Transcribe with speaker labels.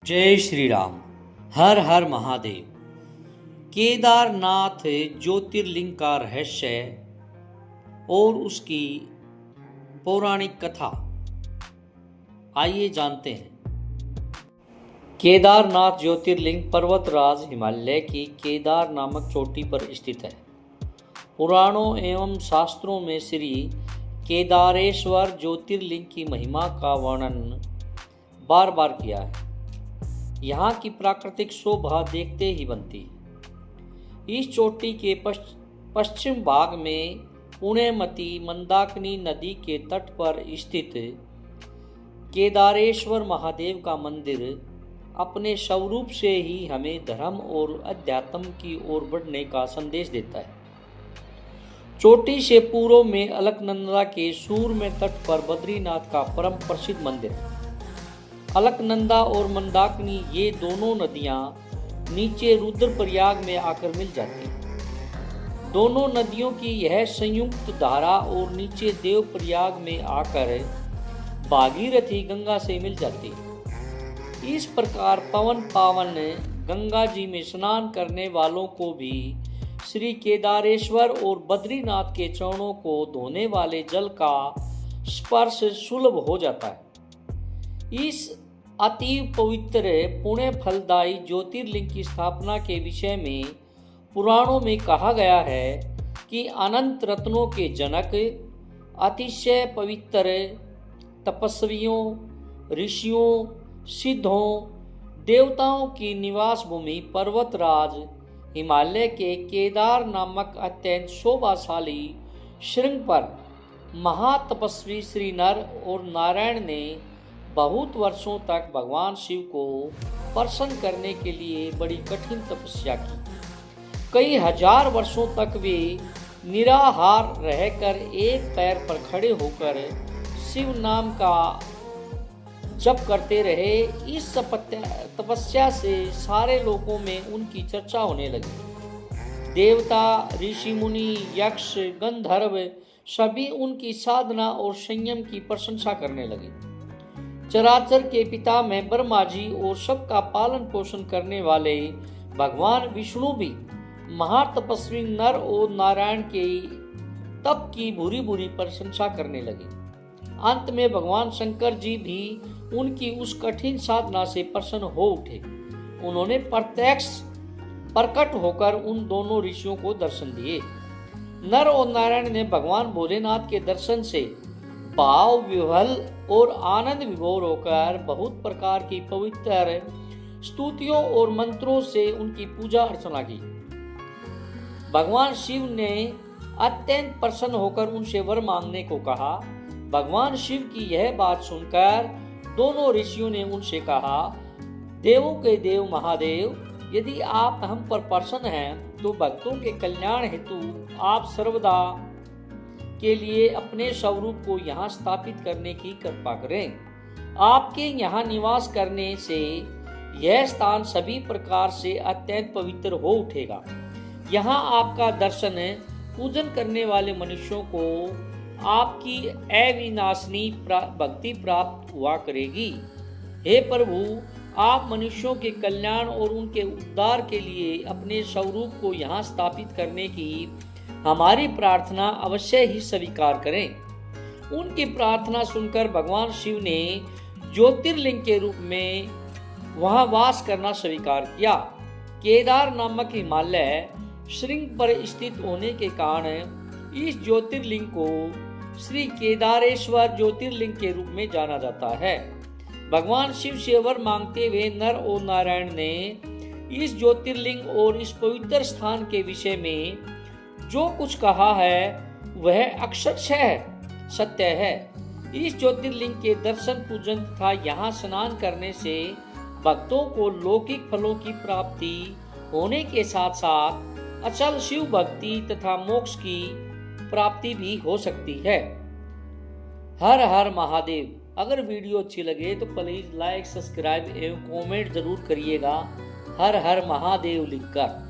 Speaker 1: जय श्री राम। हर हर महादेव। केदारनाथ ज्योतिर्लिंग का रहस्य और उसकी पौराणिक कथा आइए जानते हैं। केदारनाथ ज्योतिर्लिंग पर्वतराज हिमालय की केदार नामक चोटी पर स्थित है। पुराणों एवं शास्त्रों में श्री केदारेश्वर ज्योतिर्लिंग की महिमा का वर्णन बार बार किया है। यहाँ की प्राकृतिक शोभा देखते ही बनती है। इस चोटी के पश्चिम भाग में पुण्यमती मंदाकिनी नदी के तट पर स्थित केदारेश्वर महादेव का मंदिर अपने स्वरूप से ही हमें धर्म और अध्यात्म की ओर बढ़ने का संदेश देता है। चोटी से पूर्व में अलकनंदा के सूरम्य तट पर बद्रीनाथ का परम प्रसिद्ध मंदिर है। अलकनंदा और मंदाकिनी ये दोनों नदियां नीचे रुद्रप्रयाग में आकर मिल जाती हैं। दोनों नदियों की यह संयुक्त धारा और नीचे देवप्रयाग में आकर भागीरथी गंगा से मिल जाती है। इस प्रकार पवन पावन गंगा जी में स्नान करने वालों को भी श्री केदारेश्वर और बद्रीनाथ के चरणों को धोने वाले जल का स्पर्श सुलभ हो जाता है। इस अतीव पवित्र पुण्य फलदायी ज्योतिर्लिंग की स्थापना के विषय में पुराणों में कहा गया है कि अनंत रत्नों के जनक, अतिशय पवित्र तपस्वियों, ऋषियों, सिद्धों, देवताओं की निवास भूमि पर्वतराज हिमालय के केदार नामक अत्यंत शोभाशाली श्रृंग पर महातपस्वी श्री नर और नारायण ने बहुत वर्षों तक भगवान शिव को प्रसन्न करने के लिए बड़ी कठिन तपस्या की। कई हजार वर्षों तक वे निराहार रहकर एक पैर पर खड़े होकर शिव नाम का जप करते रहे। इस तपस्या से सारे लोकों में उनकी चर्चा होने लगी। देवता, ऋषि मुनि, यक्ष, गंधर्व सभी उनकी साधना और संयम की प्रशंसा करने लगे। चराचर के पिता में ब्रह्मा जी और सबका पालन पोषण करने वाले भगवान विष्णु भी महातपस्वी नर और नारायण के तप की बुरी बुरी प्रशंसा करने लगे। अंत में भगवान शंकर जी भी उनकी उस कठिन साधना से प्रसन्न हो उठे। उन्होंने प्रकट होकर उन दोनों ऋषियों को दर्शन दिए। नर और नारायण ने भगवान भोलेनाथ के दर्शन से भाव विह्वल और आनंद विभोर होकर बहुत प्रकार की पवित्र स्तुतियों और मंत्रों से उनकी पूजा अर्चना की। भगवान शिव ने अत्यंत प्रसन्न होकर उनसे वर मांगने को कहा। भगवान शिव की यह बात सुनकर दोनों ऋषियों ने उनसे कहा, देवों के देव महादेव, यदि आप हम पर प्रसन्न हैं तो भक्तों के कल्याण हेतु आप सर्वदा के लिए अपने स्वरूप को यहाँ स्थापित करने की कृपा करें। आपके यहाँ निवास करने से यह स्थान सभी प्रकार से अत्यंत पवित्र हो उठेगा। यहाँ आपका दर्शन पूजन करने वाले मनुष्यों को आपकी अविनाशनी भक्ति प्राप्त हुआ करेगी। हे प्रभु, आप मनुष्यों के कल्याण और उनके उद्धार के लिए अपने स्वरूप को यहाँ स्थापित करने की हमारी प्रार्थना अवश्य ही स्वीकार करें। उनकी प्रार्थना सुनकर भगवान शिव ने ज्योतिर्लिंग के रूप में वहां वास करना स्वीकार किया। केदार नामक हिमालय श्रृंग पर स्थित होने के कारण इस ज्योतिर्लिंग को श्री केदारेश्वर ज्योतिर्लिंग के रूप में जाना जाता है। भगवान शिव से वर मांगते हुए नर और नारायण ने इस ज्योतिर्लिंग और इस पवित्र स्थान के विषय में जो कुछ कहा है वह अक्षरशः सत्य है। इस ज्योतिर्लिंग के दर्शन पूजन तथा यहाँ स्नान करने से भक्तों को लौकिक फलों की प्राप्ति होने के साथ साथ अचल शिव भक्ति तथा मोक्ष की प्राप्ति भी हो सकती है। हर हर महादेव। अगर वीडियो अच्छी लगे तो प्लीज लाइक, सब्सक्राइब एवं कमेंट जरूर करिएगा। हर हर महादेव लिखकर।